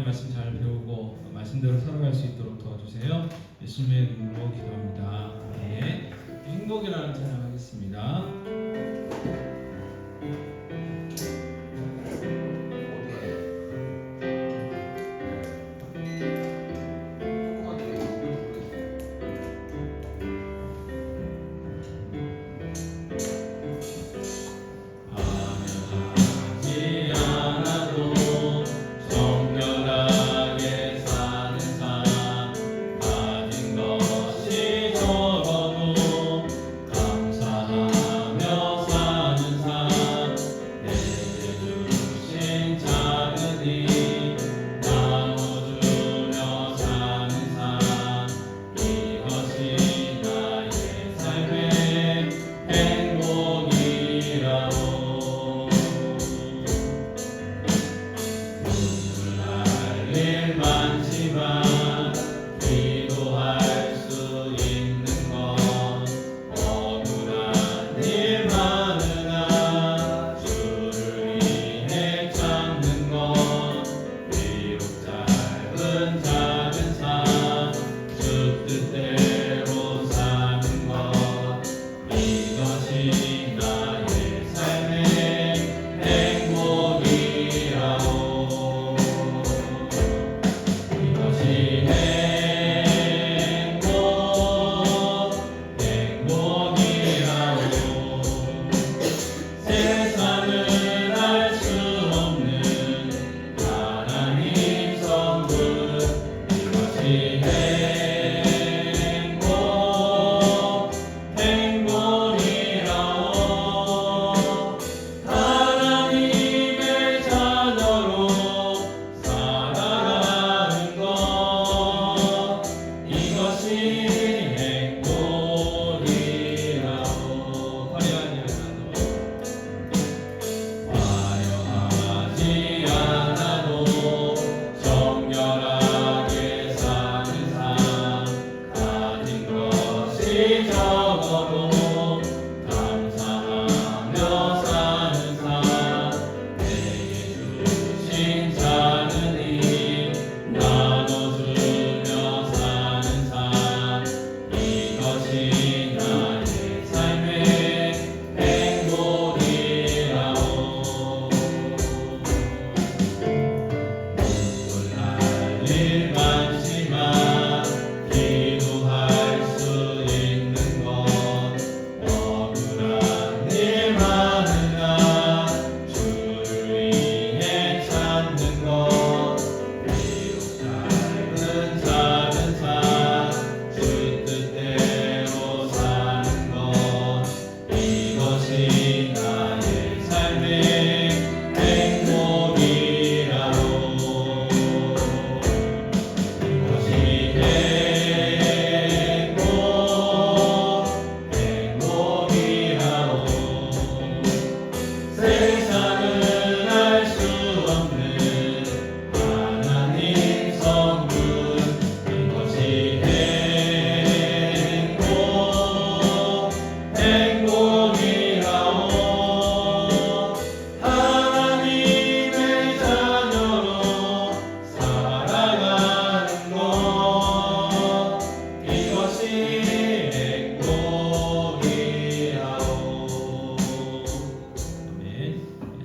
하나님 말씀 잘 배우고 말씀대로 살아갈 수 있도록 도와주세요. 예수님의 이름으로 기도합니다. 네. 행복이라는 찬양 하겠습니다.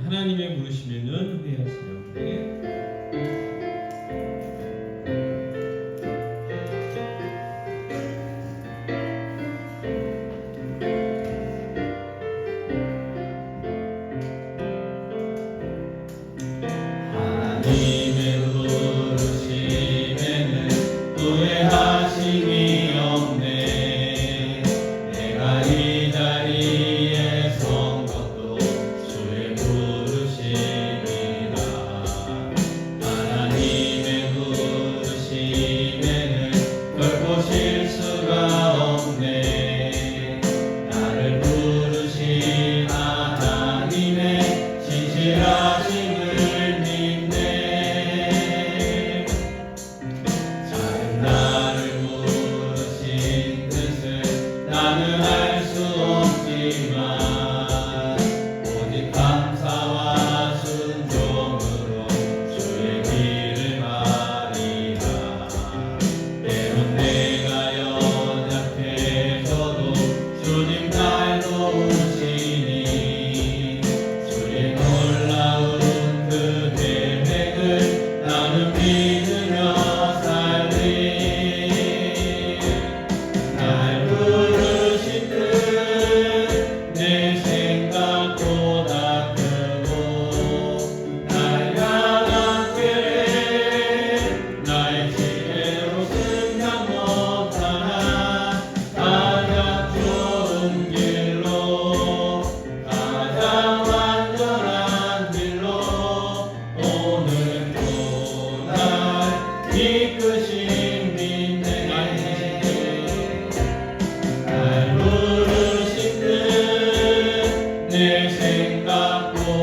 하나님의 부르시면은 회하시려 그래. 하나님의 부르심에는 후회하심이 없네. 내가 이 자리에 선 것도 주의 부르심이라. 하나님의 부르심에는 결코 실수가 없네. 나를 부르신 하나님의 진실하심을 믿네.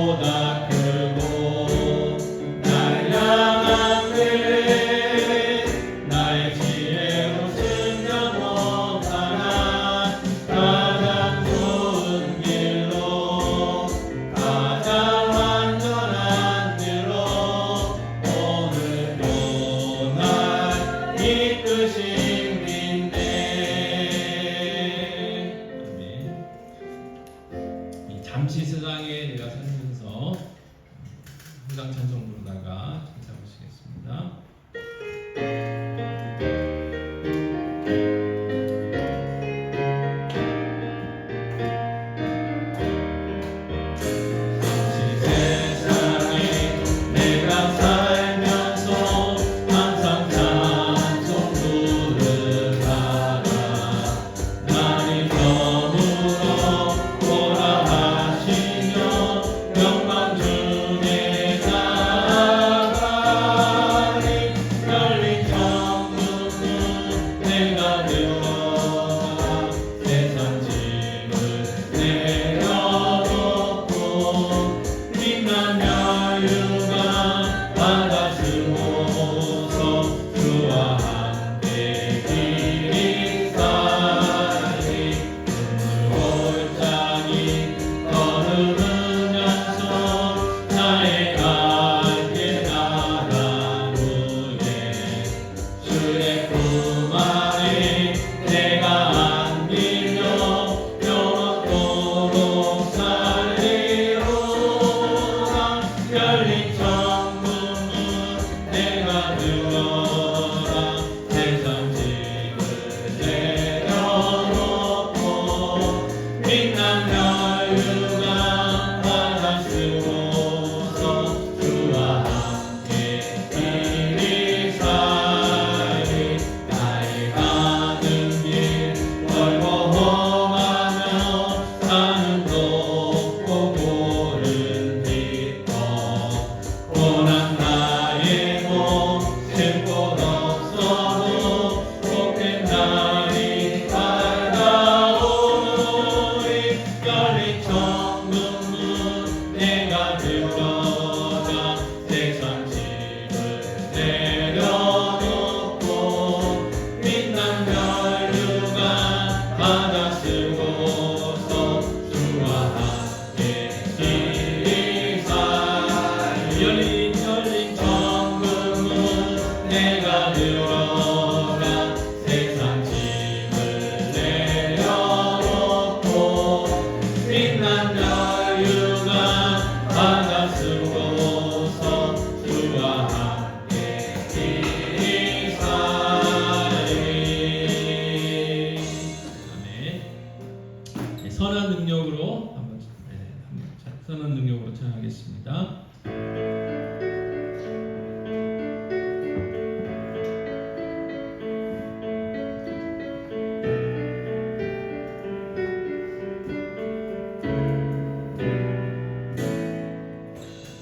보다 크고 날 향한 길 나의 지혜로 숨겨 못하나 가장 좋은 길로 가장 완전한 길로 오늘도 날 이끄십니다. 잠시 세상에 내가 살면서 항상 찬송 부르다가 찬송하시겠습니다. 선한 능력으로 한번 선한 능력으로 찬양하겠습니다.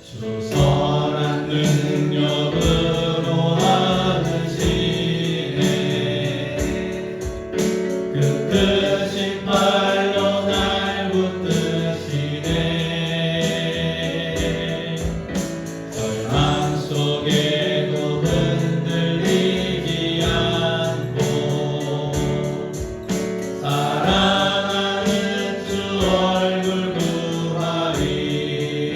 주 선한 능력으로 하시네 그 크신 팔로 날 붙드시네 절망 속에도 흔들리지 않고 사랑하는 주 얼굴 구하리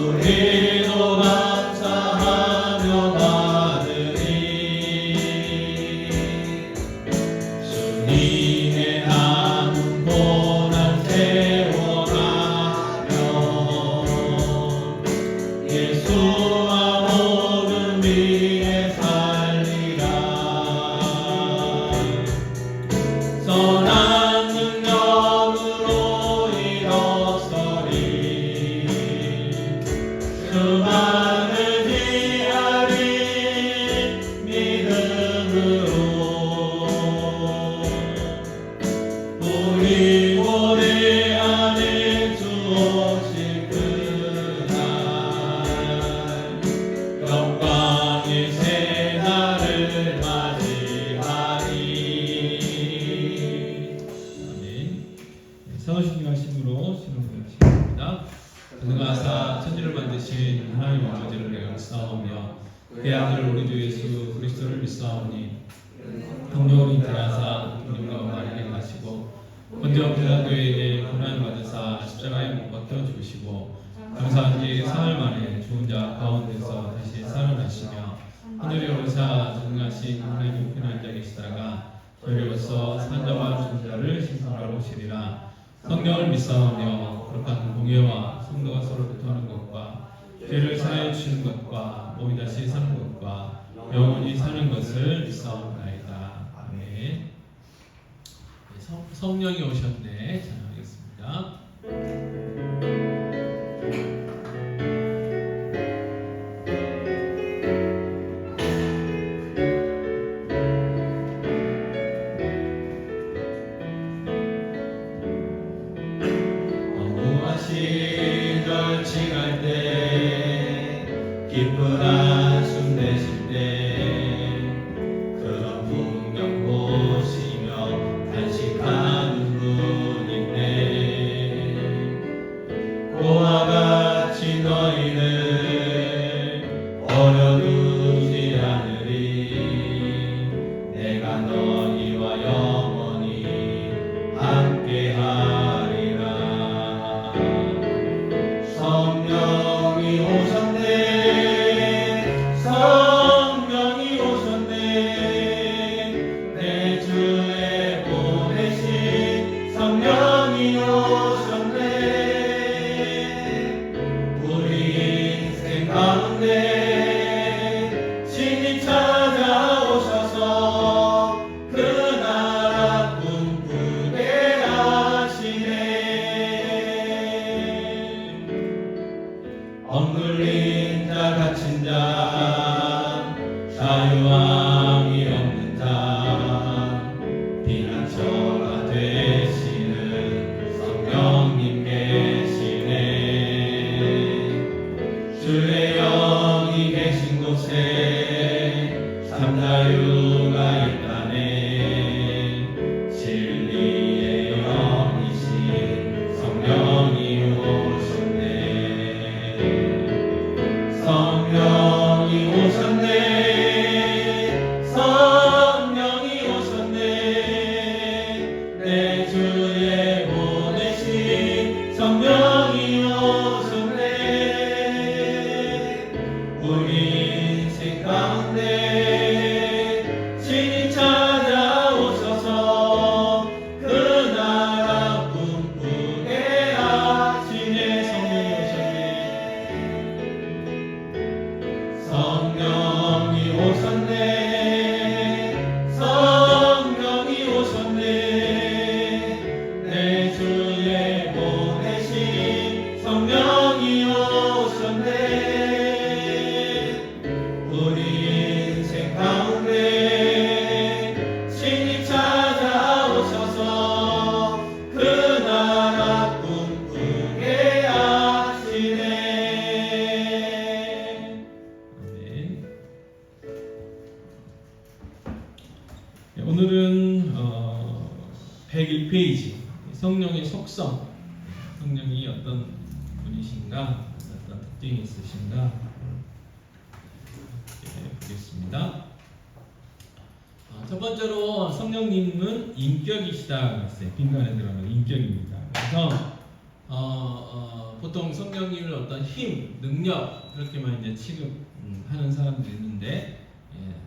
우리도 감사하며 받으리. 주님의 나눔 고난 세워가며 예수와 복음 위에 살리라. 선한 능력으로 일어서리. 수많은 지하리 믿음으로 우리 고대 안에 주 오실 그날 영광의 새날을 맞이하리. 아멘. 사오신 말씀으로 신앙을 하시겠습니다. 전능하사 천지를 만드신 하나님 아버지를 내가 믿사오며 그의 아들 우리 주 예수 그리스도를 믿사오니 성령으로 잉태하사 주님과 마리아에 가시고 본디오 빌라도에게 고난을 받으사 십자가에 못 박혀 죽으시고 장사한 지 사흘 만에 죽은 자 가운데서 다시 살아나시며 하늘에 오르사 전능하신 하나님 우편에 앉아 계시다가 저리로서 산 자와 죽은 자를 신성하러 오시리라. 성령을 믿사오며 거룩한 공예와 성도가 서로 교통하는 것과 죄를 사하여 주시는 것과 몸이 다시 사는 것과 영원히 사는 것을 믿사옵나이다. 아멘. 네, 성령이 오셨네. 찬양하겠습니다. 시절 칭할 때 기쁜 한숨 내쉴 때 그런 풍경 보시며 단식하는 분 있네. 고와 같이 너희를 버려두지 않으리. 내가 너희와 영원히 함께하리라. 성령이 오셨네. 성령이 오셨네. 내 주에 보내신 성령이 오셨네. 우리 인생 가운데 신이 찾아오셔서 그 나라 꿈꾸게 하시네. 억눌린 자 갇힌 자 자유함이 없는 자 피난처가 되시는 성령님 계시네. 주의 영이 계신 곳에 참 자유가 있다네. 진리의 영이신 성령이 오셨네. 성령이 오셨네. 성령이 오셨네. 내 주에 보내신 성령이 오셨네. 우리 인생 가운데 신이 찾아오셔서 그 나라 꿈꾸게 하시네. 성령이 오셨네. 성령이 오셨네. 내 주에 보내신 성령이 오셨네. 우리 인생 가운데 신이 찾아오셔서 그 나라 꿈꾸게 하시네. 아멘. 네, 오늘은 101페이지 성령의 속성, 성령이 어떤 분이신가, 어떤 특징이 있으신가 보겠습니다. 첫 번째로 성령님은 인격이시다 그랬어요. 빈간에 들어가는 인격입니다. 그래서 보통 성령님을 어떤 힘, 능력 그렇게만 이제 취급하는 사람들이 있는데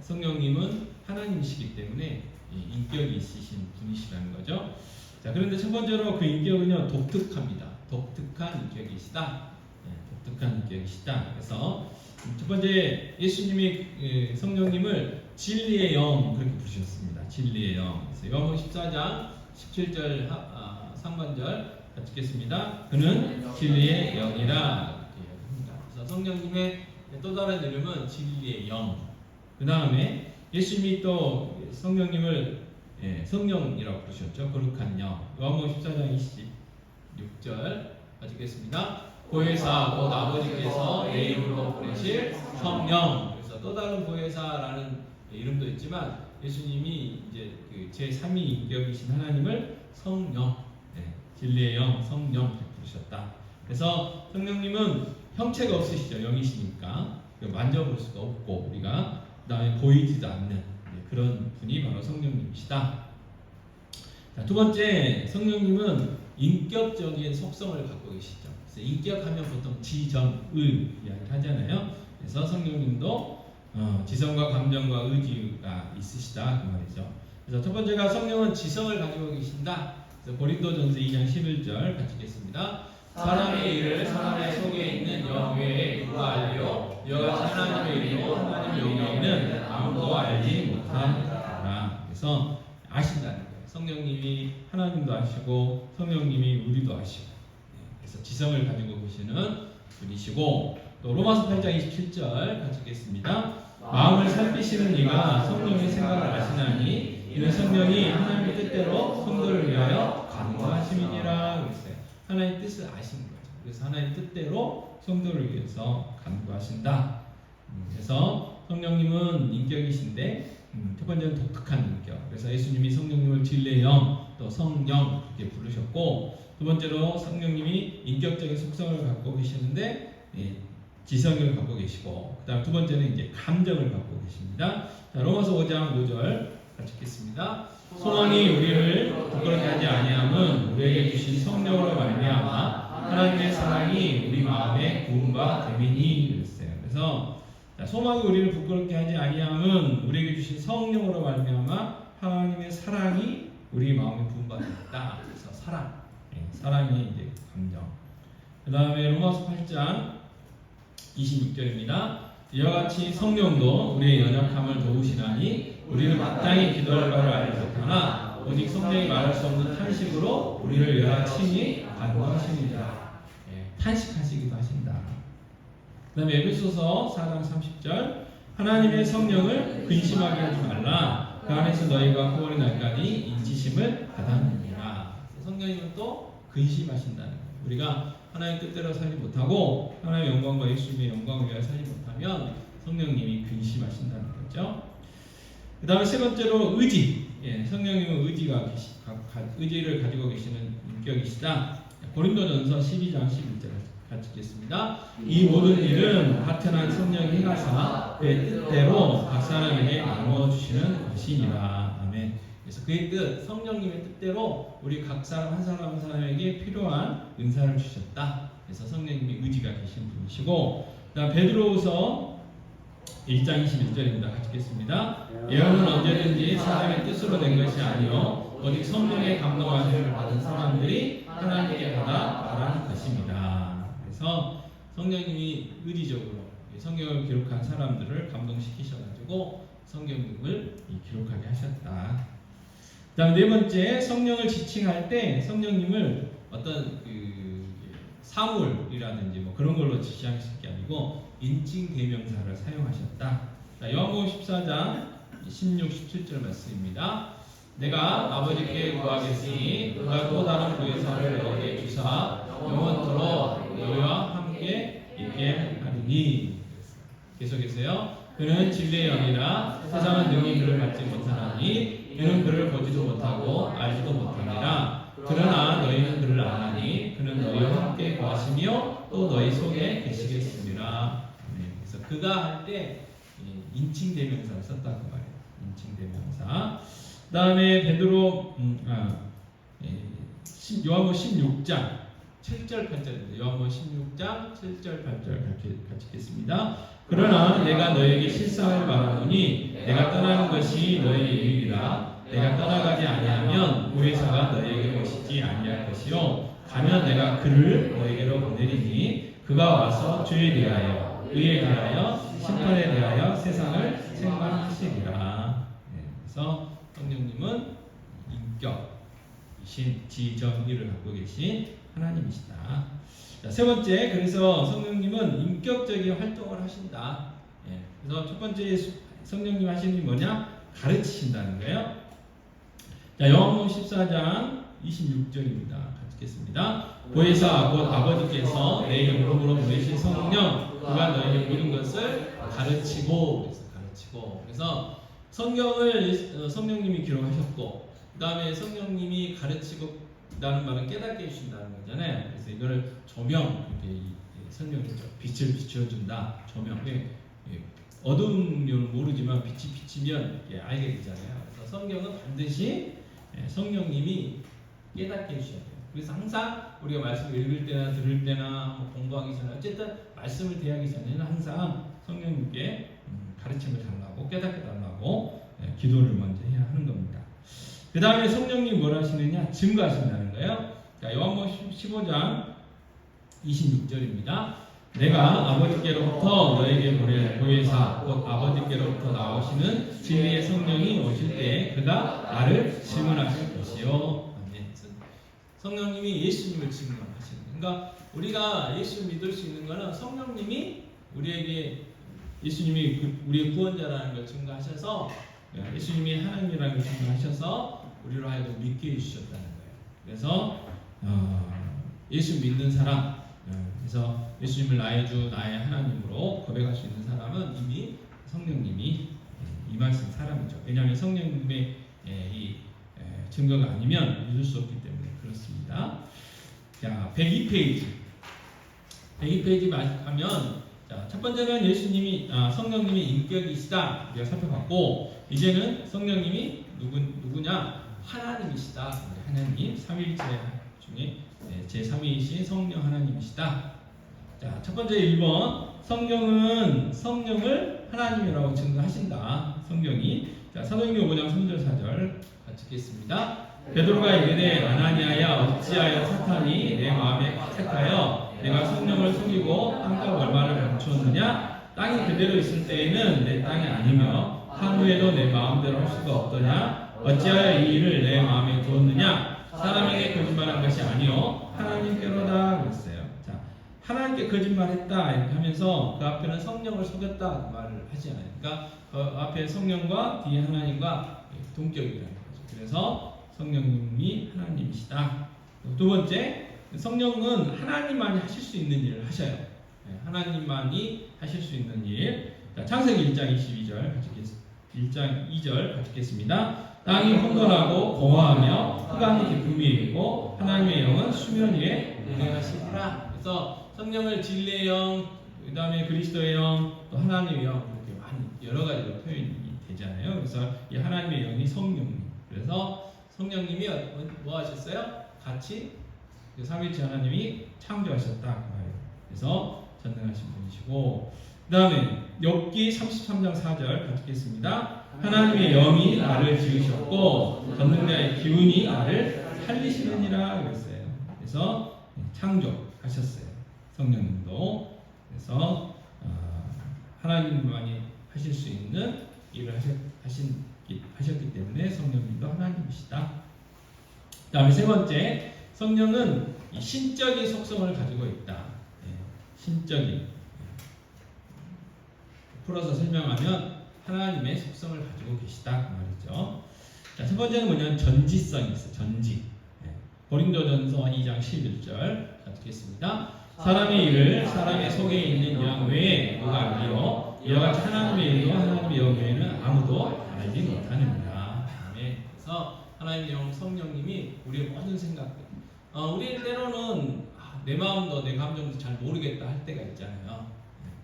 성령님은 하나님이시기 때문에 인격이 있으신 분이시라는 거죠. 자, 그런데 첫 번째로 그 인격은요 독특합니다. 독특한 인격이시다. 독특한 인격이시다. 그래서 첫 번째 예수님이 성령님을 진리의 영 그렇게 부르셨습니다. 진리의 영. 그래서 요한복음 14장 17절 상반절 같이 읽겠습니다. 그는 진리의 영이라 이렇게 이야기합니다. 그래서 성령님의 또 다른 이름은 진리의 영. 그 다음에 예수님이 또 성령님을 성령이라고 부르셨죠. 거룩한 영. 요한복음 14장 26절 같이 읽겠습니다. 보혜사 곧 아버지께서 내 이름으로 부르실 성령. 그래서 또 다른 보혜사라는 이름도 있지만 예수님이 이제 그 제3위 인격이신 하나님을 성령, 진리의 영, 성령 부르셨다. 그래서 성령님은 형체가 없으시죠. 영이시니까 만져볼 수가 없고 우리가 그다음에 보이지도 않는 그런 분이 바로 성령님이시다. 자, 두 번째 성령님은 인격적인 속성을 갖고 계시죠. 그래서 인격하면 보통 지정의 이야기를 하잖아요. 그래서 성령님도 지성과 감정과 의지가 있으시다 그 말이죠. 그래서 첫 번째가 성령은 지성을 가지고 계신다. 그래서 고린도전서 2장 11절 같이 읽겠습니다. 사람의 일을 사람의 속에 있는 영 외에 누가 알리요? 여같이 하나님의 일로 하나님의 영에는 아무도 알지 못하노라. 그래서 아신다는 거예요. 성령님이 하나님도 아시고 성령님이 우리도 아시고 그래서 지성을 가지고 계시는 분이시고 또 로마서 8장 27절 같이 읽겠습니다. 마음을 살피시는 이가 성령의 생각을 아시나니 이는 성령이 하나님의 뜻대로 성도를 위하여 간구하심이니라 그랬어요. 하나님의 뜻을 아시는 거죠. 그래서 하나님의 뜻대로 성도를 위해서 간구하신다. 그래서 성령님은 인격이신데 첫 번째는 독특한 인격. 그래서 예수님이 성령님을 진리의 영, 또 성령 이렇게 부르셨고 두 번째로 성령님이 인격적인 속성을 갖고 계시는데 지성을 갖고 계시고 그다음 두 번째는 이제 감정을 갖고 계십니다. 자, 로마서 5장 5절 같이 읽겠습니다. 소망이 우리를 부끄럽게 하지 아니함은 우리에게 주신 성령으로 말미암아 하나님의 사랑이 우리 마음에 구원과 됨이니 그랬어요. 그래서 소망이 우리를 부끄럽게 하지 아니함은 우리에게 주신 성령으로 말미암아 하나님의 사랑이 우리 마음에 부음받았다. 그래서 사랑이 이제 감정. 그 다음에 로마서 8장 26절입니다. 이와 같이 성령도 우리의 연약함을 도우시나니 우리는 마땅히 기도할 바를 알지 못하나 오직 성령이 말할 수 없는 탄식으로 우리를 여러 친히 간구하십니다. 탄식하시기도 하신다. 그 다음에 에베소서 4장 30절 하나님의 성령을 근심하게 하지 말라. 그 안에서 너희가 구원의 날까지 인치심을 받았느니라. 성령님은 또 근심하신다는 거예요. 우리가 하나님 뜻대로 살지 못하고 하나님의 영광과 예수님의 영광을 위하여 살지 못하면 성령님이 근심하신다는 거죠. 그 다음에 세 번째로 의지. 성령님은 의지를 가지고 계시는 인격이시다. 고린도전서 12장 11절 같이 읽겠습니다. 이 모든 일은 하트난 성령이 행하사 그의 뜻대로 각 사람에게 나누어 주시는 것이니라. 아멘. 그래서 그의 뜻, 성령님의 뜻대로 우리 각 사람 한 사람 한 사람에게 필요한 은사를 주셨다. 그래서 성령님이 의지가 계신 분이시고, 그다음 베드로후서 1장 21절입니다. 같이 읽겠습니다. 예언은 언제든지 사람의 뜻으로 된 것이 아니요 오직 성령의 감동하심을 받은 사람들이 하나님께 받아 말하는 것입니다. 그래서 성령님이 의지적으로 성경을 기록한 사람들을 감동시키셔가지고 성경을 기록하게 하셨다. 그 다음 네 번째, 성령을 지칭할 때 성령님을 어떤 사물이라든지 뭐 그런 걸로 지칭하실 게 아니고 인칭 대명사를 사용하셨다. 자, 요한복음 14장 16, 17절 말씀입니다. 내가 아버지께 구하겠으니 그가 또 다른 보혜사를 너에게 주사 영원토록 너희와 함께 있게 하리니. 계속해서요. 그는 진리의 영이라 세상은 능히 그를 받지 못하나니 이는 그를 보지도 못하고 알지도 못하니라. 그러나 너희는 그를 아나니 그는 너희와 함께 거하시며 또 너희 속에 계시겠습니다. 그래서 그가 할 때 인칭 대명사를 썼다고 말해요. 인칭 대명사. 그다음에 베드로 요한복음 16장 7절 8절입니다. 요한복음 16장 7절 8절 같이 읽겠습니다. 그러나 내가 너에게 실상을 말하노니 내가 떠나는 것이 너의 일이라. 내가 떠나가지 아니하면 보혜사가 너에게 오시지 아니할 것이요 가면 내가 그를 너에게로 보내리니 그가 와서 주에 대하여 의에 대하여 심판에 대하여 세상을 책망하시리라. 그래서 성령님은 인격이신 지정의를 갖고 계신 하나님이시다. 자, 세 번째, 그래서 성령님은 인격적인 활동을 하신다. 그래서 첫 번째 성령님 하시는 게 뭐냐? 가르치신다는 거예요. 자, 요한복음 14장 26절입니다. 같이 읽겠습니다. 보혜사 곧 아버지께서 내 이름으로 보내신 성령 그가 너에게 모든 것을 가르치고 그래서 성경을 성령님이 기록하셨고 그 다음에 성령님이 가르치고 라는 말은 깨닫게 해주신다는 거잖아요. 그래서 이거를 조명 이렇게 설명했죠. 빛을 비춰준다. 조명. 어두운 면 모르지만 빛이 비치면 알게 되잖아요. 그래서 성경은 반드시 성령님이 깨닫게 해주셔야 돼요. 그래서 항상 우리가 말씀을 읽을 때나 들을 때나 공부하기 전에 어쨌든 말씀을 대하기 전에는 항상 성령님께 가르침을 달라고 깨닫게 달라고 기도를 먼저 해야 하는 겁니다. 그 다음에 성령님이 뭘 하시느냐? 증거하신다는 거예요. 자, 요한복음 15장 26절입니다. 내가 아버지께로부터 너에게 보낼 보혜사 곧 아버지께로부터 나오시는 진리의 성령이 오실 때에 그가 나를 증언하실 것이요. 성령님이 예수님을 증언하시는 거예요. 그러니까 우리가 예수를 믿을 수 있는 것은 성령님이 우리에게 예수님이 우리의 구원자라는 걸 증거하셔서 예수님이 하나님이라는 걸 증거하셔서 우리로 하여금 믿게 해주셨다는 거예요. 그래서 예수 믿는 사람, 그래서 예수님을 나의 주, 나의 하나님으로 고백할 수 있는 사람은 이미 성령님이 임하신 사람이죠. 왜냐하면 성령님의 이 증거가 아니면 믿을 수 없기 때문에 그렇습니다. 자, 102페이지. 102페이지 가면 자, 첫 번째는 예수님이 성령님이 인격이시다 우리가 살펴봤고 이제는 성령님이 누구냐? 하나님이시다. 하나님 삼위일체 중에 제3위이신 성령 하나님이시다. 자, 첫 번째 1번 성경은 성령을 하나님이라고 증거하신다. 성경이 자, 사도행전 5장 3절 4절 같이 읽겠습니다. 베드로가 이르되 아나니아야 어찌하여 사탄이 내 마음에 택하여 내가 성령을 속이고 땅값 얼마를 감추었느냐? 땅이 그대로 있을 때에는 내 땅이 아니며 한 후에도 내 마음대로 할 수가 없더냐? 어찌하여 이 일을 내 마음에 두었느냐? 사람에게 거짓말한 것이 아니요 하나님께로다 그랬어요. 자, 하나님께 거짓말했다 이렇게 하면서 그 앞에는 성령을 속였다 말을 하지 않아요. 그러니까 그 앞에 성령과 뒤에 하나님과 동격이라는 거죠. 그래서 성령님이 하나님이시다. 두 번째, 성령은 하나님만이 하실 수 있는 일을 하셔요. 하나님만이 하실 수 있는 일. 자, 창세기 1장 22절 같이 읽겠습니다. 1장 2절 같이 읽겠습니다. 땅이 혼돈하고 공허하며 흑암이 깊음이 있고 하나님의 영은 수면 위에 운행하시리라. 그래서 성령을 진리의 영, 그 다음에 그리스도의 영, 또 하나님의 영 이렇게 많이 여러 가지로 표현이 되잖아요. 그래서 이 하나님의 영이 성령님. 그래서 성령님이 뭐 하셨어요? 같이 그 삼위일체 하나님이 창조하셨다 그 말이에요. 그래서 전능하신 분이시고 그 다음에 욥기 33장 4절 같이 읽겠습니다. 하나님의 영이 나를 지으셨고 전능자의 기운이 나를 살리시느니라 그랬어요. 그래서 창조하셨어요. 성령님도. 그래서 하나님만이 하실 수 있는 일을 하셨기 때문에 성령님도 하나님이시다. 그 다음에 세 번째, 성령은 신적인 속성을 가지고 있다. 신적인. 풀어서 설명하면 하나님의 속성을 가지고 계시다 그 말이죠. 자, 첫 번째는 뭐냐면 전지성이 있어요. 전지. 고린도전서 2장 11절 읽겠습니다. 사람의 일을 사람의 속에 있는 영 외에 누가 알리요? 이와 같이 하나님의 일도 하나님의 영 외에는 아무도 알지 못하느니라. 그래서 하나님의 영 성령님이 우리의 모든 생각들 우리 때로는 내 마음도 내 감정도 잘 모르겠다 할 때가 있잖아요.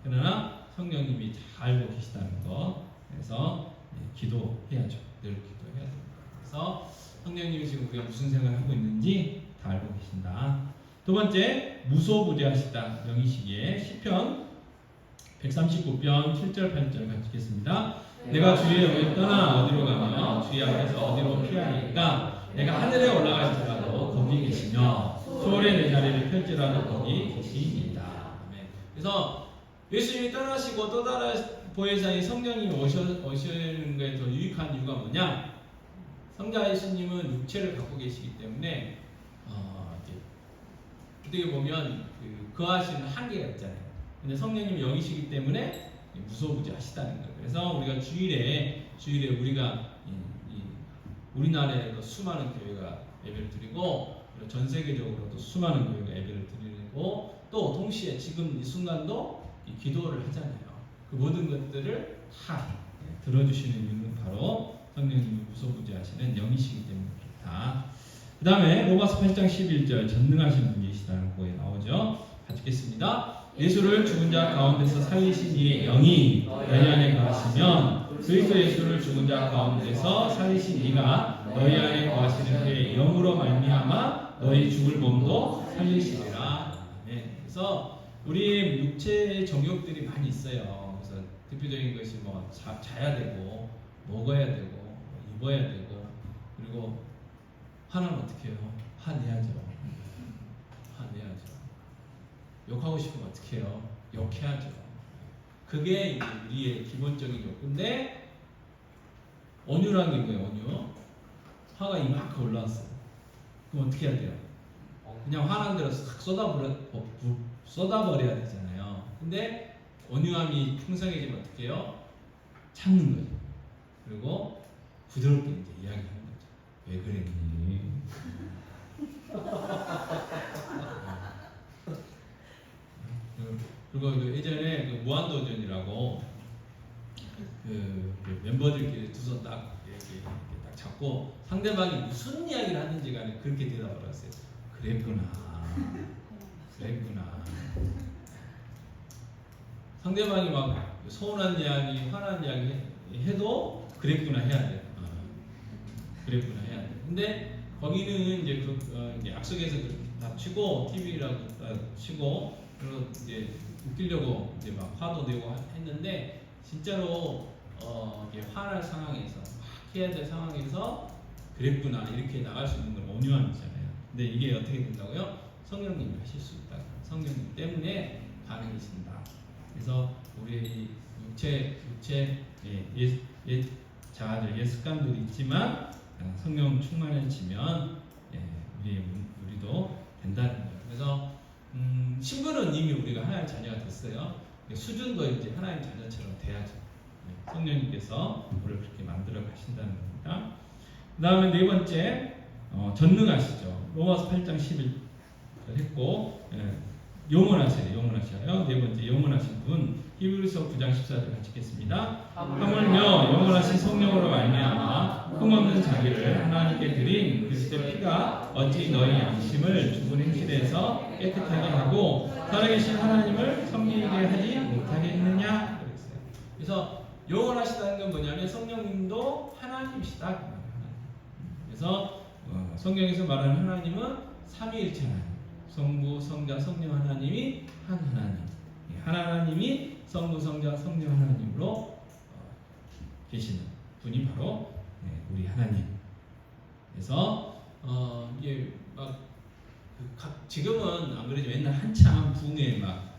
그러나 성령님이 잘 알고 계시다는 거. 그래서 기도해야죠. 늘 기도해야 됩니다. 그래서 성령님이 지금 우리가 무슨 생각을 하고 있는지 다 알고 계신다. 두 번째, 무소부재하시다. 영이시기에 시편 139편 7절 8절 같이 읽겠습니다. 내가 주의 영을 떠나 어디로 가며 주의 앞에서 어디로 피하니까 내가 하늘에 올라갈지라도 거기 계시며 소홀의 내 자리를 펼지라도 거기 계시니이다. 아멘. 그래서 예수님이 떠나시고 또 다른 보혜사인 성령님이 오시는 거에 더 유익한 이유가 뭐냐? 성자 예수님은 육체를 갖고 계시기 때문에 어떻게 보면 거하시는 한계가 있잖아요. 근데 성령님이 영이시기 때문에 무소부재하시다는 거예요. 그래서 우리가 주일에 우리가 우리나라에도 수많은 교회가 예배를 드리고 전 세계적으로도 수많은 교회가 예배를 드리고 또 동시에 지금 이 순간도 기도를 하잖아요. 그 모든 것들을 다 들어주시는 이유는 바로 성령님이 무소부재하시는 영이시기 때문에 그렇다. 그 다음에 로마서 8장 11절 전능하신 분이시다는 거에 나오죠. 같이 읽겠습니다. 예수를 죽은 자 가운데서 살리신 이의 영이 너희 안에 거하시면 그리스도 예수를 죽은 자 가운데서 살리신 이가 너희 안에 거하시는 그의 영으로 말미암아 너희 죽을 몸도 살리시리라. 네. 그래서 우리 육체의 정욕들이 많이 있어요. 그래서 대표적인 것이 뭐 자야 되고 먹어야 되고 입어야 되고 그리고 화나면 어떻게 해요? 화내야죠. 화내야죠. 욕하고 싶으면 어떻게 해요? 욕해야죠. 그게 이제 우리의 기본적인 욕구인데 온유란 게 뭐예요? 온유. 화가 이만큼 올라왔어요. 그럼 어떻게 해야 돼요? 그냥 화난 대로 싹 쏟아버려야 되잖아요. 근데 온유함이 풍성해지면 어떻게 해요? 참는 거죠. 그리고 부드럽게 이제 이야기하는 거죠. 왜 그랬니? 그리고 예전에 그 무한도전이라고 그 멤버들끼리 두 손 딱 이렇게 딱 잡고 상대방이 무슨 이야기를 하는지 간에 그렇게 대답을 하세요. 그랬구나. 상대방이 막 서운한 이야기, 화난 이야기 해도 그랬구나 해야 돼요. 그랬구나 해야 돼요. 근데 거기는 이제 이제 약속에서 그렇게 다 치고 TV라고 다 치고 그리고 이제 웃기려고 이제 막 화도 내고 했는데 진짜로 이게 화날 상황에서 막 해야 될 상황에서 그랬구나 이렇게 나갈 수 있는 건 온유함이잖아요. 근데 이게 어떻게 된다고요? 성령님이 하실 수 있다. 성령님 때문에 가능해진다. 그래서 우리의 육체 옛 자아들, 옛 습관들이 있지만 성령 충만해지면 우리도 된다는 거예요. 그래서 신분은 이미 우리가 하나님 자녀가 됐어요. 수준도 이제 하나님 자녀처럼 돼야죠. 성령님께서 우리를 그렇게 만들어 가신다는 겁니다. 그 다음에 네 번째 전능하시죠. 로마서 8장 11절 했고 영원하셔요. 네 번째 영원하신 분 히브리서 9장 14절 같이 읽겠습니다. 하물며 영원하신 성령으로 말미암아 흠없는 자기를 하나님께 드린 그리스도의 피가 어찌 너희 양심을 죽은 행실에서 깨끗하게 하고 살아계신 하나님을 섬기게 하지 못하겠느냐 그랬어요. 그래서 영원하시다는 건 뭐냐면 성령님도 하나님이시다. 그래서 성경에서 말하는 하나님은 삼위일체 하나님, 성부, 성자, 성령 하나님이 한 하나님, 하나님이 성부, 성자, 성령 하나님으로 계시는 분이 바로 우리 하나님. 그래서 이게 막 지금은 안 그래도 옛날 한참 붕에 막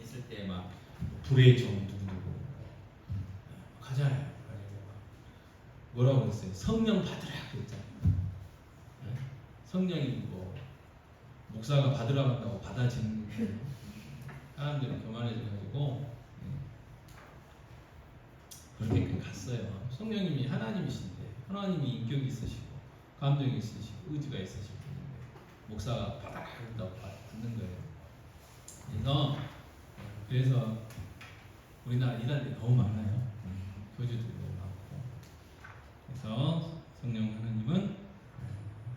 있을 때 막 불의 종 누구누구 가잖아요. 뭐라고 그랬어요? 성령 받으라 그랬잖아요. 성령이 뭐 목사가 받으러 간다고 받아지는 거예요. 사람들이 교만해져가지고 그렇게 갔어요. 성령님이 하나님이신데 하나님이 인격이 있으시고 감동이 있으시고 의지가 있으시고 목사가 받아라 한다고 받는 거예요. 그래서 우리나라 이단들이 너무 많아요. 교주들이 너무 많고. 그래서 성령 하나님은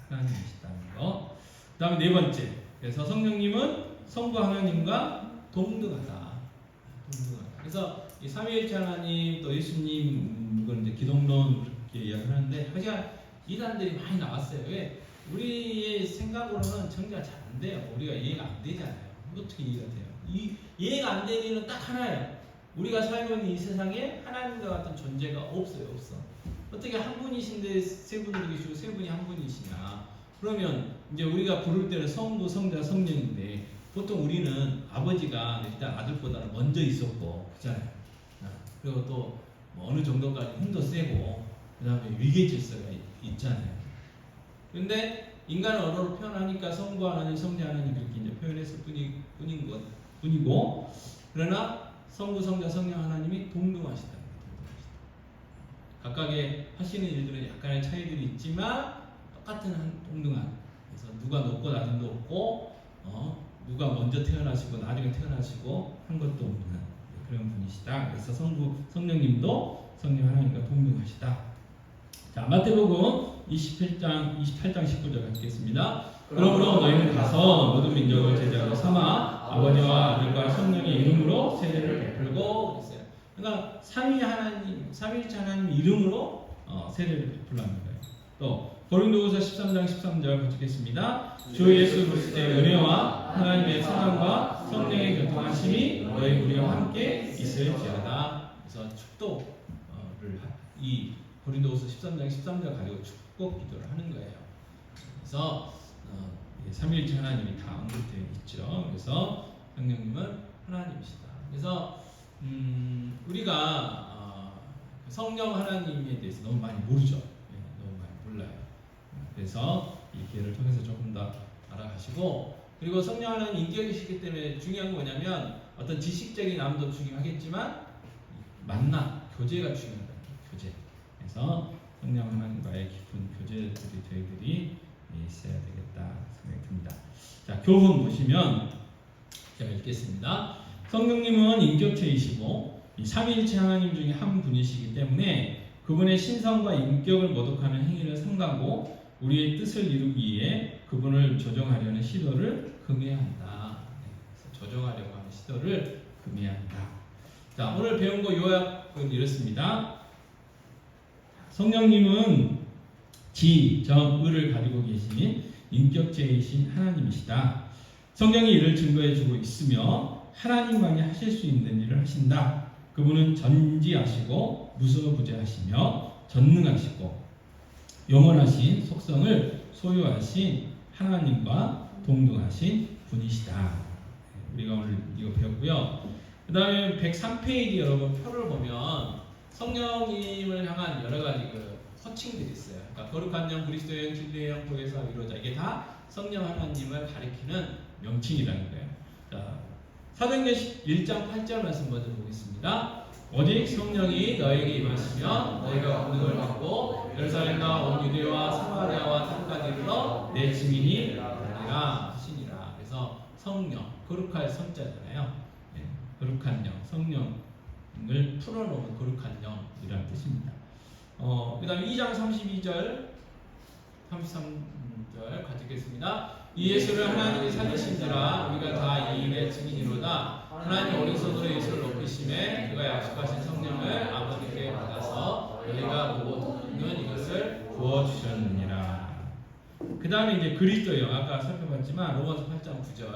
하나님이시다는 거. 그 다음에 네 번째. 그래서 성령님은 성부 하나님과 동등하다. 그래서 이 삼위일체 하나님 또 예수님 이건 이제 기독론 그렇게 이야기하는데 하지만 이단들이 많이 나왔어요. 왜? 우리의 생각으로는 정리가 잘 안 돼요. 우리가 이해가 안 되잖아요. 어떻게 이해가 돼요? 이해가 안 되는 이유는 딱 하나예요. 우리가 살고 있는 이 세상에 하나님과 같은 존재가 없어요. 없어. 어떻게 한 분이신데 세 분이 계시고 세 분이 한 분이시냐. 그러면 이제 우리가 부를 때는 성부, 성자, 성령인데 보통 우리는 아버지가 일단 아들보다는 먼저 있었고 그잖아요. 그리고 또 뭐 어느 정도까지 힘도 세고 그 다음에 위계 질서가 있잖아요. 그런데 인간은 언어로 표현하니까 성부 하나님, 성자 하나님 그렇게 이제 표현했을 뿐이고 그러나 성부, 성자, 성령 하나님이 동등하시다. 각각의 하시는 일들은 약간의 차이들이 있지만 똑같은 동등한. 그래서 누가 높고 낮은 도 없고 누가 먼저 태어나시고 나중에 태어나시고 한 것도 없는 그런 분이시다. 그래서 성부, 성령님도 성령 하나님과 동등하시다. 자, 마태복음 28장 19절 읽겠습니다. 그러므로 너희는 가서 모든 민족을 제자로 삼아 아버지와 아들과 성령의 이름으로 세례를 베풀고 그랬어요. 그러니까 삼위일체 하나님 이름으로 세례를 베풀라는 거예요. 또 고린도후서 13장 13절 같이 읽겠습니다. 주 예수 그리스도의 은혜와 하나님의 사랑과 성령의 교통하심이 너희 우리와 함께 있을지어다. 그래서 축도를 이 고린도후서 13장 13절 가지고 축복 기도를 하는 거예요. 그래서 삼위일체 하나님이 다 언급되어 있죠. 그래서 성령님은 하나님이시다. 그래서 우리가 성령 하나님에 대해서 너무 많이 모르죠. 너무 많이 몰라요. 그래서 이 기회를 통해서 조금 더 알아가시고 그리고 성령 하나님 인격이시기 때문에 중요한 건 뭐냐면 어떤 지식적인 암도 중요하겠지만 만남, 교제가 중요하다. 교제. 그래서 성령 하나님과의 깊은 교제들이 저희들이 있어야 되겠다 생각이 듭니다. 자, 교훈 보시면 제가 읽겠습니다. 성령님은 인격체이시고 이 삼위일체 하나님 중에 한 분이시기 때문에 그분의 신성과 인격을 모독하는 행위를 삼가고 우리의 뜻을 이루기 위해 그분을 조정하려는 시도를 금해야 한다. 조정하려고 하는 시도를 금해야 한다. 자, 오늘 배운 거 요약은 이렇습니다. 성령님은 지, 정, 의를 가지고 계신 인격체이신 하나님이시다. 성경이 이를 증거해주고 있으며 하나님만이 하실 수 있는 일을 하신다. 그분은 전지하시고 무소부재하시며 전능하시고 영원하신 속성을 소유하신 하나님과 동등하신 분이시다. 우리가 오늘 이거 배웠고요. 그 다음에 103페이지 여러분 표를 보면 성령님을 향한 여러 가지 호칭들이 있어요. 그러니까 거룩한 영, 그리스도의 영, 진리의 영, 보혜사, 위로자 이게 다 성령 하나님을 가리키는 명칭이라는 거예요. 자, 사도행전 1장 8절 말씀 먼저 보겠습니다. 오직 성령이 너에게 임하시면 너희가 권능을 받고 예루살렘과 온 유대와 사마리아와 땅까지 이르러 내 증인이 되리라 하시니라. 그래서 성령, 거룩할 성자잖아요. 네, 거룩한 영, 성령을 풀어놓은 거룩한 영이라는 뜻입니다. 그 다음에 2장 32절 33절 같이 읽겠습니다. 이 예수를 하나님이 살리신지라 우리가 다 이 일의 증인이로다. 하나님 오른손으로 예수를 높이심에 그가 약속하신 성령을 아버지께 받아서 너희가 보고 듣는 이것을 부어주셨느니라. 그 다음에 이제 그리스도예요. 아까 살펴봤지만 로마서 8장 9절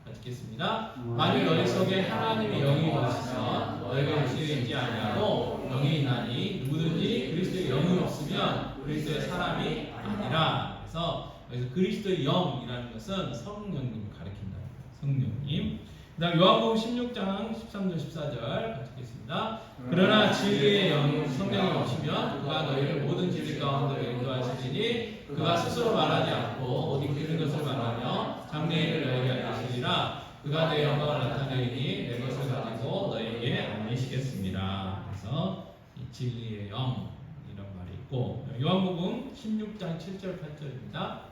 같이 읽겠습니다. 만일 너희 속에 하나님의 영이 계시면 너희가 육신에 있지 아니하고 영이 있나니 누구든지 그리스도의 영이 없으면 그리스도의 사람이 아니라. 그래서 여기서 그리스도의 영이라는 것은 성령님을 가리킨다. 성령님. 그 다음 요한복음 16장 13절 14절 같이 읽겠습니다. 그러나 진리의 영 성령이 오시면 그가 너희를 모든 진리 가운데로 인도하시리니 그가 스스로 말하지 않고 오직 들은 것을 말하며 장래일을 너희에게 알리시리라. 그가 내 영광을 나타내리니 내 것을 가지고 너희에게 알리시겠습니다. 그래서 이 진리의 영 이런 말이 있고 요한복음 16장 7절 8절입니다.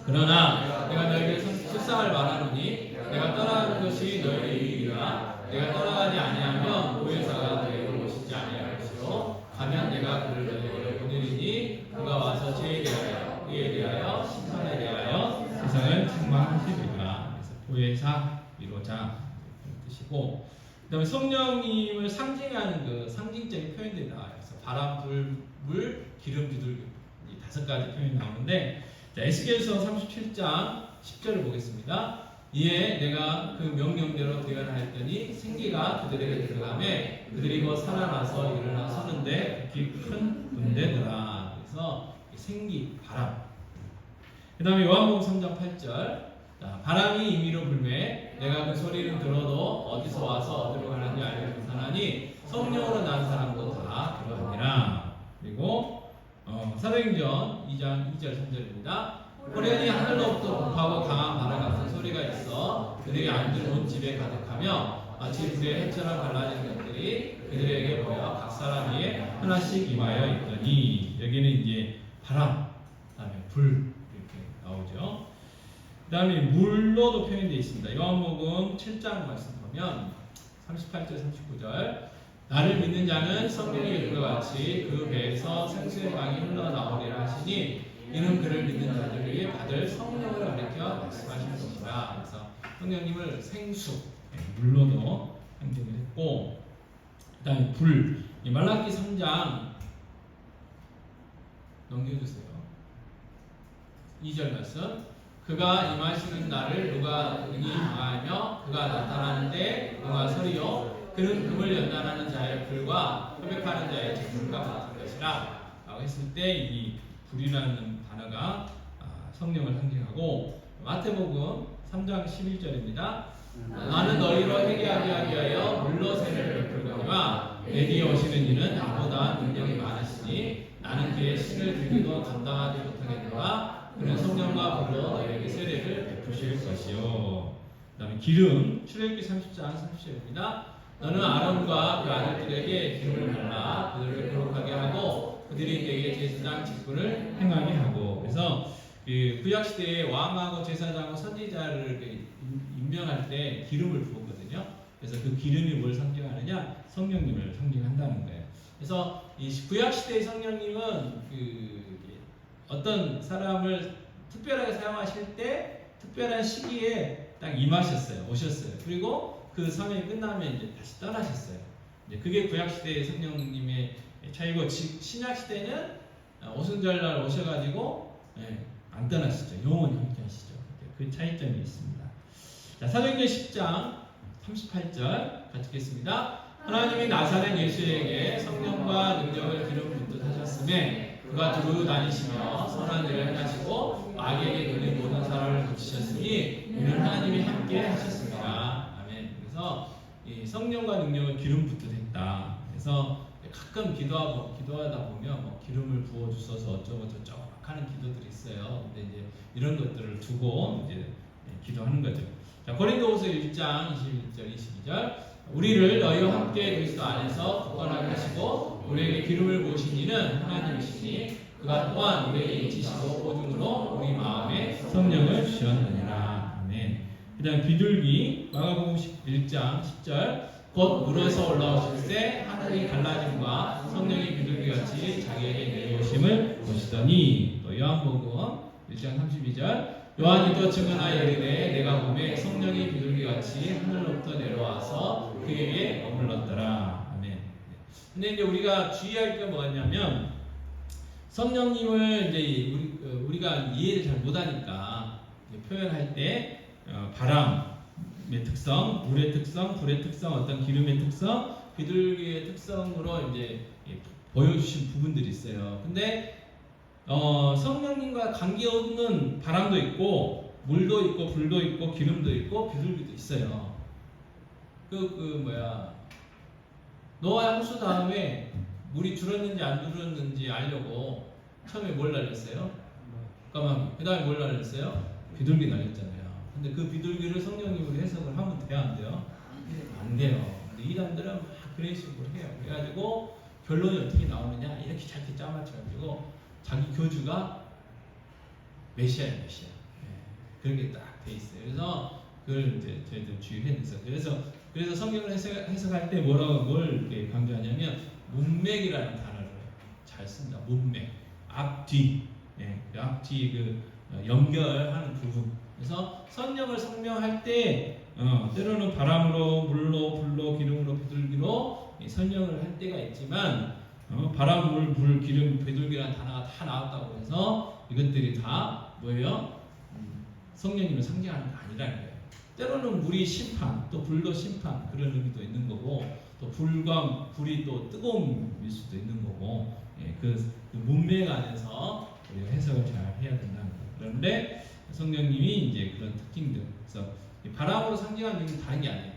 그러나 내가 너희에게 실상을 말하노니 내가 떠나가는 것이 너희의 유익이라. 내가 떠나가지 아니하면 보혜사가 너희에게 오시지 아니할 것이요 가면 내가 그를 너희에게 보내리니 그가 와서 죄에 대하여 의에 대하여 심판에 대하여 세상을 책망하시리라. 그래서 보혜사, 위로자 이런 뜻이고 그 다음에 성령님을 상징하는 그 상징적인 표현들이 나와요. 그래서 바람, 불, 물, 기름, 비둘기 이 5가지 표현이 나오는데 자, 에스겔서 37장 10절을 보겠습니다. 이에 내가 그 명령대로 대언하였더니 생기가 그들에게 들어가매 그들이 곧 살아나서 일어나 서는데 극히 큰 군대더라. 그래서 생기, 바람. 그 다음에 요한복음 3장 8절. 자, 바람이 임의로 불매 내가 그 소리를 들어도 어디서 와서 어디로 가는지 알지 못하나니 성령으로 난 사람도 다 그러하니라. 그리고 사도행전 2장 2절 3절입니다. 호련히 하늘로부터 복하고 강한 바람 같은 소리가 있어 그들이 앉은 온 집에 가득하며 마치 불의 햇처럼 갈라지는 것들이 그들에게 보여 각 사람 위에 하나씩 임하여 있더니 여기는 이제 바람, 그다음에 불 이렇게 나오죠. 그다음에 물로도 표현되어 있습니다. 요한복음 7장 말씀 보면 38절 39절 나를 믿는 자는 성령이 일과 같이 그 배에서 생수의 강이 흘러나오리라 하시니 이는 그를 믿는 자들에게 받을 성령을 가리켜 말씀하시는 것이라. 그래서 성령님을 생수, 물로도 상징을 했고, 그 다음에 불, 말라기 3장 넘겨주세요. 2절 말씀. 그가 임하시는 날을 누가 능히 망하며 그가 나타나는데 누가 서리요 그는 금을 연단하는 자의 불과 협약하는 자의 재물과 같은 것이라 라고 했을 때 이 불이라는 단어가 성령을 상징하고 마태복음 3장 11절입니다. 나는 너희로 회개하게 하기 위하여 물로 세례를 베풀거니와 내 뒤에 오시는 이는 나보다 능력이 많으시니 나는 그의 신을 들기도 감당하지 못하겠노라. 그는 성령과 불로 너희에게 세례를 베푸실 것이요. 그 다음에 기름 출애굽기 30장 30절입니다. 너는 아론과 그 아들들에게 기름을 발라 그들을 거룩하게 하고 그들이 내게 제사장 직분을 행하게 하고. 그래서 그 구약 시대에 왕하고 제사장하고 선지자를 임명할 때 기름을 부었거든요. 그래서 그 기름이 뭘 상징하느냐? 성령님을 상징한다는 거예요. 그래서 이 구약 시대의 성령님은 어떤 사람을 특별하게 사용하실 때 특별한 시기에 딱 임하셨어요. 오셨어요. 그리고 그 사명이 끝나면 이제 다시 떠나셨어요. 그게 구약 시대의 성령님의 차이고 신약 시대는 오순절날 오셔가지고 안 떠나시죠. 영원히 함께 하시죠. 그 차이점이 있습니다. 자, 사도행전 10장 38절 같이 읽겠습니다. 하나님이 나사렛 예수에게 성령과 능력을 기름 붓듯 하셨음에 그가 두루 다니시며 선한 일을 행하시고 마귀에게 눌린 모든 사람을 고치셨으니 이는 하나님이 함께 하셨습니다. 아멘. 그래서 이 성령과 능력을 기름 붓듯 했다. 그래서 가끔 기도하다 보면 뭐 기름을 부어 주셔서 어쩌고 저쩌고 막 하는 기도들이 있어요. 근데 이제 이런 것들을 두고 이제 기도하는 거죠. 자, 고린도후서 1장 21절 22절 우리를 너희와 함께 그리스도 안에서 굳건하게 하시고 우리에게 기름을 부으신 이는 하나님이시니 그가 또한 우리에게 인치시고 보증으로 우리 마음에 성령을 주셨느니라. 아멘. 그 다음 비둘기 마가복음 1장 10절 곧 물에서 올라오실때 하늘이 갈라짐과 성령이 비둘기같이 자기에게 내려오심을 보시더니 또 요한복음 1장 32절 요한이 또 증언하여 이르되 내가 보매 성령이 비둘기같이 하늘로부터 내려와서 그에게 머물렀더라. 아멘. 근데 이제 우리가 주의할 게 뭐냐면 성령님을 이제 우리가 이해를 잘 못하니까 표현할 때 바람의 특성, 물의 특성, 불의 특성, 어떤 기름의 특성, 비둘기의 특성으로 이제 보여주신 부분들이 있어요. 근데 성령님과 관계없는 바람도 있고, 물도 있고, 불도 있고, 기름도 있고, 비둘기도 있어요. 노아 홍수 다음에 물이 줄었는지 안 줄었는지 알려고 처음에 뭘 날렸어요? 까마귀. 그 다음에 뭘 날렸어요? 비둘기 날렸잖아요. 근데 그 비둘기를 성령님으로 해석을 하면 돼요, 안 돼요? 안 돼요. 근데 이단들은 막 그런 식으로 해요. 그래가지고 결론이 어떻게 나오느냐? 이렇게 짧게 짜맞춰가지고 자기 교주가 메시아예요, 메시아. 그런 게 딱 돼 있어요. 그래서 그걸 이제 저희들 주의해서 그래서 성경을 해석할 때 뭘 이렇게 강조하냐면 문맥이라는 단어를 잘 씁니다. 문맥, 앞뒤, 앞뒤 연결하는 부분. 그래서 성령을 성명할 때 때로는 바람으로, 물로, 불로, 기름으로, 비둘기로 설명을 할 때가 있지만 바람, 물, 불, 기름, 비둘기라는 단어가 다 나왔다고 해서 이것들이 다 뭐예요? 성령님을 상징하는 게 아니라는 거예요. 때로는 물이 심판, 또 불도 심판 그런 의미도 있는 거고, 또 불과 불이 또 뜨거움일 수도 있는 거고, 예, 그 문맥 안에서 우리가 해석을 잘 해야 된다는 거예요. 그런데 성령님이 이제 그런 특징들, 그래서 바람으로 상징하는 게 다른 게 아니에요.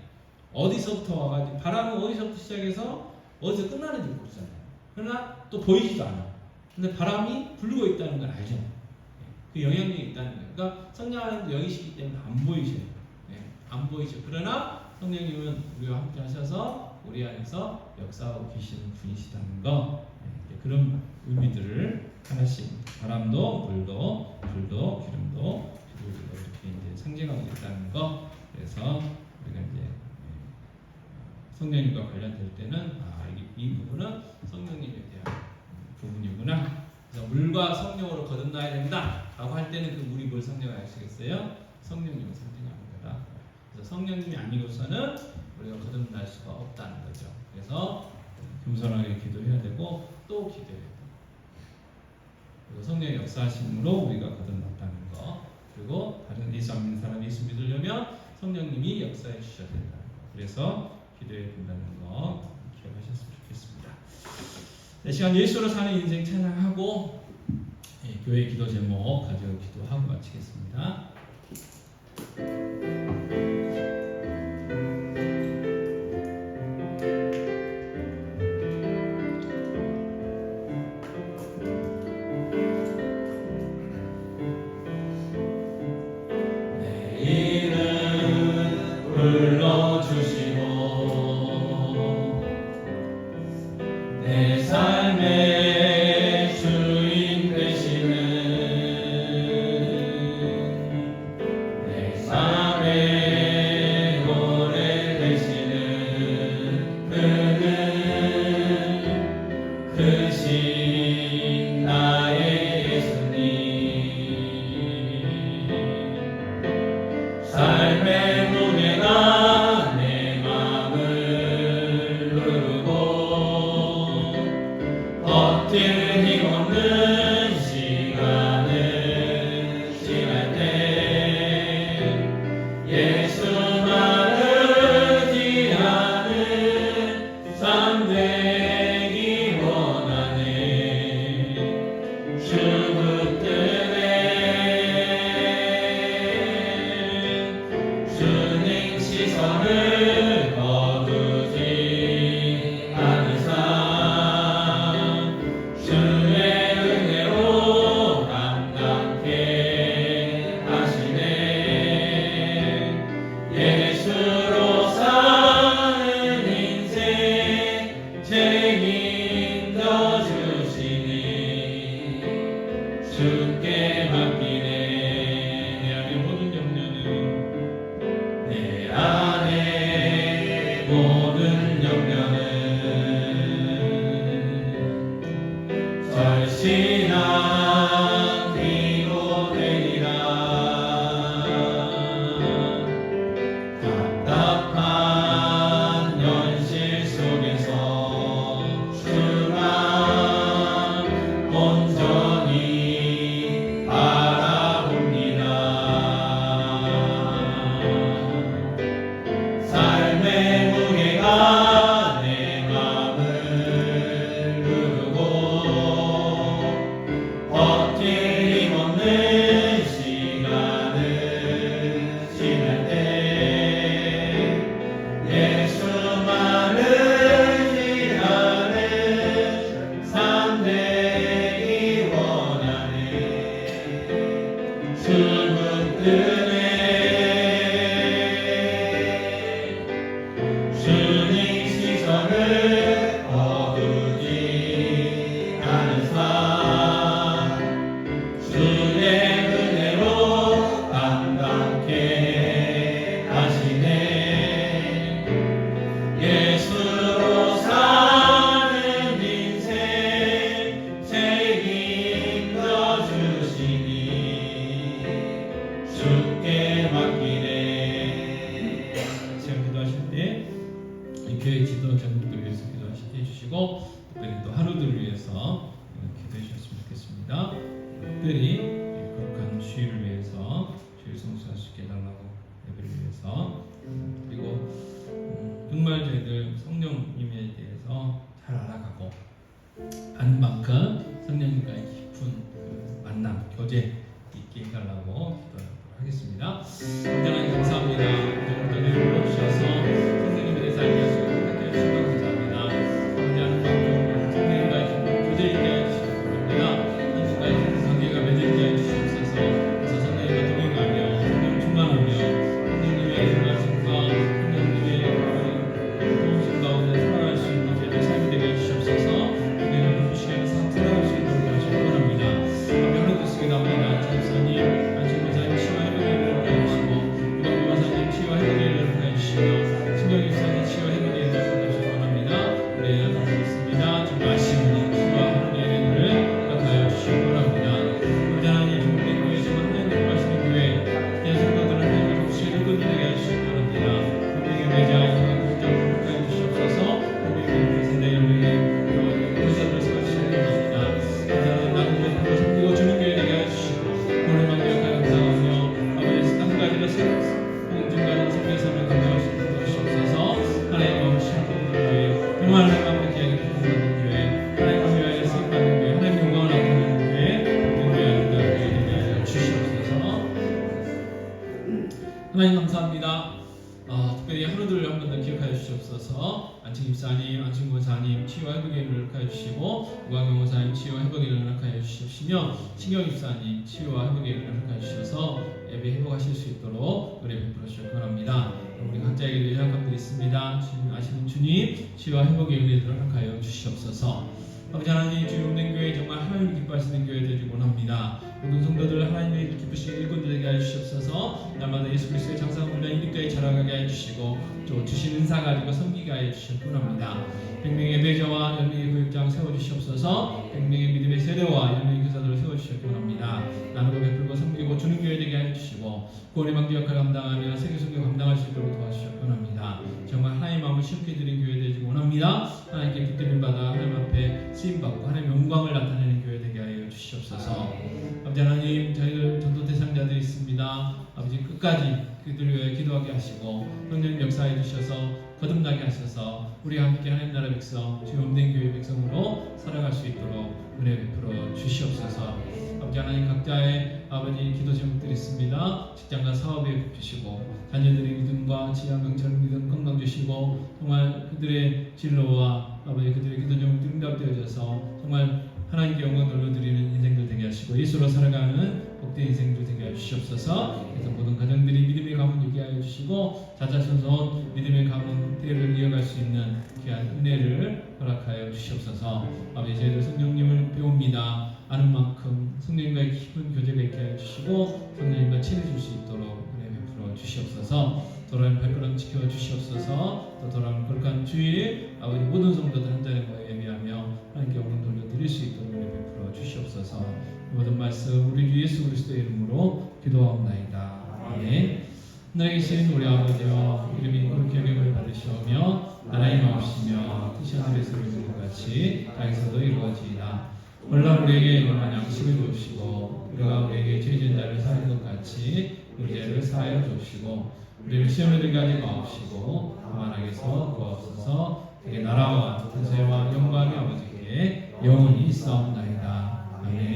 어디서부터 와가지고 바람은 어디서부터 시작해서 어디서 끝나는지 모르잖아요. 그러나 또 보이지도 않아. 근데 바람이 불고 있다는 걸 알죠. 그 영향력이 있다는 거예요. 그러니까 성령은 영이시기 때문에 안 보이셔요. 안 보이죠. 그러나 성령님은 우리와 함께 하셔서 우리 안에서 역사하고 계시는 분이시다는 거, 그런 의미들을 하나씩 바람도 물도 불도 기름도 비도 이렇게 이제 상징하고 있다는 거. 그래서 우리가 이제 성령님과 관련될 때는 이 부분은 성령님에 대한 부분이구나. 그래서 물과 성령으로 거듭나야 된다라고 할 때는 그 물이 뭘 상징을 아시겠어요? 성령님을 상징하는 거다. 그래서 성령님이 아니고서는 우리가 거듭날 수가 없다는 거죠. 그래서 겸손하게 기도해야 되고 또 기도해야 되고, 그리고 성령의 역사하심으로 우리가 거듭났다는 거, 그리고 다른 예수 안 믿는 사람이 예수 믿으려면 성령님이 역사해 주셔야 된다는 거. 그래서 기도해야 된다는 거 기억하셨으면 좋겠습니다. 이 시간 예수로 사는 인생 찬양하고 교회 기도 제목 가지고 기도하고 마치겠습니다. 내 이름 불러주시고 내 삶의 주인 되시는 내 삶의 노래 되시는 그는 크신 나의 예수님. 삶의 무게가 내 맘을 누르고 버틸 힘없는 시간을 지날 때 예수만 의지하는 삶 되기 원하네. 주 붙드네 주님 시선을 거두지 않은 삶, 주의 은혜로 감당케 하시네. 예수로 사는 인생 책임져 주시니 주께 맡기네. 내 안에 모든 염려는 절실한 비로 되리라. 답답한 현실 속에서 주만 온전히 바라봅니다. 삶의 무게가 내 맘을 누르고 버틸 힘없는 시간을 지날 때 예수만 의지하는 삶 되기 원하네. 주 붙드네 주님 시선을 거두지 않은 삶, 주의 은혜로 감당케 하시네. 예수로 사는 인생 책임져 주시니 주께 맡기네. 제가 기도하실 때 이 교회 지도 전국들 위해서 기도해주시고, 특별히 또 하루들을 위해서 기도해 주셨으면 좋겠습니다. 특별히 거룩한 주의를 위해서 주일 성수할 수 있게 해달라고 예배를 위해서 그리고 정말 저희들 성령님에 대해서 잘 알아가고 아는 만큼 성령님과의 깊은 만남, 교제 있게 해달라고 기도하도록 하겠습니다. 언제나 감사합니다. 오늘도 늘 불러주셔서 성령님에 대해서 알게 하시고 행복해 주시고 감사합니다. 아버지 아는 만큼 성령님과의 깊은 교제 있게 해주시기 바랍니다. 하나님과의 깊은 관계가 맺어지게 해주시옵소서. 그래서 성령님과 동행하며 성령 충만하며 성령님의 말씀과 성령님의 도우심 가운데 살아갈 수 있는 저희의 삶이 되게 해주시옵소서. 성령님을 부시게 살아갈 수 있도록 하시기 바랍니다. 앞에 하나님께 쓰게 나옵니다. 집사님, 안식구사님 치유와 회복의 일을 해주시고 유관교사님 치유와 회복의 일을 해주시며 신경입사님 치유와 회복의 일을 해주시기 바랍니다. 우리 감사드리겠습니다. 정말 아시는 치유와 회복의 일을 허락하여 주시기 바랍니다. 아버지 하나님 중국의 교회 정말 하나님께 말씀의 교회 그냥 성도들은 하나님을 돕시고 일꾼이 되게 해주시기 바랍니다. 우리에게 매장 구조적 회복하여 주시옵소서. 우리에게 세대 열매의 교사들을 세워주시기 바랍니다. 나는 교회를 섬기고 주는 교회 되게 해주시고 오늘만 기억하여 감사하며 아버지 한 가지로 공중가는 성의 삶을 감당할 수 있도록 주시옵소서. 하나님 마음으신 교회 정말 하나님 앞에 기하게 기쁨받는 교회 하나님 위하여 쓰임받는 교회 하나님 영광을 나타내는 교회 교회 되게 하여 주시옵소서. 하나님 감사합니다. 특별히 하루들 한 번 더 기억하여 주시옵소서. 안庆집사님, 안庆권사님 치유와 회복의 일을 허락하여 주시고 우광경호사님 치유와 회복의 일을 허락하여 주시옵시며 신경집사님 치유와 회복의 일을 허락하여 주셔서 예배 회복하실 수 있도록 은혜 베풀어 주시기 바랍니다. 우리 각자에게도 요약함들이 있습니다. 주님 아시는 주님 치유와 회복의 은혜를 허락하여 주시옵소서. 아버지 하나님 주의 없는 교회 정말 하나님을 기뻐하시는 교회 되기 원합니다. 모든 성도들 하나님의 기쁘시게 일꾼 되게 하여 주시옵소서. 날마다 예수 그리스도의 장사한 분량 인격까지 자라가게 하여 주시고 또 주신 은사 가지고 섬기게 하여 주시기 원합니다. 100명의 배저와 10명의 교육장 세워주시옵소서. 100명의 믿음의 세대와 10명의 교사들을 세워주시기 원합니다. 나누고 베풀고 섬기고 주는 교회 되게 하여 주시고 구원의 방주 역할을 감당하며 세계 선교 감당할 수 있도록 도와주시기 원합니다. 정말 하나님 마음을 쉽게 드린 교회 되기 원합니다. 하나님께 붙들림 받아 하나님 앞에 쓰임받고 하나님의 영광을 나타내는 교회 되게 하여 주시옵소서. 아버지 하나님 저희들 전도 대상자들이 있습니다. 아버지 끝까지 그들을 위해 기도하게 하시고 성령 역사해 주셔서 거듭나게 하셔서 우리와 함께 하나님 나라 백성 주의 없는 교회 백성으로 살아갈 수 있도록 은혜 베풀어 주시옵소서. 아버지 하나님 각자의 아버지 기도 제목들이 있습니다. 직장과 사업에 주시고 자녀들의 믿음과 지하 명철 믿음 건강 주시고 정말 그들의 진로와 아버지 그들의 기도 제목들이 응답되어져서 정말 하나님께 영광 돌려드리는 인생들 되게 하시고 예수로 살아가는 복된 인생들 되게 하여 주시옵소서. 그래서 모든 가정들이 믿음의 가문 유게 하여 주시고 자자손손 믿음의 가문 대를 이어갈 수 있는 귀한 은혜를 허락하여 주시옵소서. 아버지 저희들 성령님을 배웁니다. 아는 만큼 성령님과의 깊은 교제가 있게 하여 주시고 성령님과 친해질 수 있도록 은혜 베풀어 주시옵소서. 돌아오는 발걸음 지켜 주시옵소서. 또 돌아오는 거룩한 주일 아버지 모든 성도들 한 자리에 모여 예배하며 하나님께 영광 돌려드릴 수 있도록 은혜 베풀어 주시옵소서. 모든 말씀 우리 주 예수 그리스도의 이름으로 기도하옵나이다. 아멘. 하늘에 계신 우리 아버지여 이름이 거룩히 여김을 받으시오며 나라의 마옵시며 뜻이 하늘에서 이루어진 것 같이 땅에서도 이루어지이다. 오늘날 우리에게 일용할 양식을 주시고 우리가 우리에게 죄진 자를 사하는 것 같이 우리 죄를 사하여 주시고 우리를 시험에 들게 하지 마옵시고 다만 악에서 구하옵소서. 그의 나라와 권세와 영광이 아버지께 영원히 있사옵나이다. 아멘.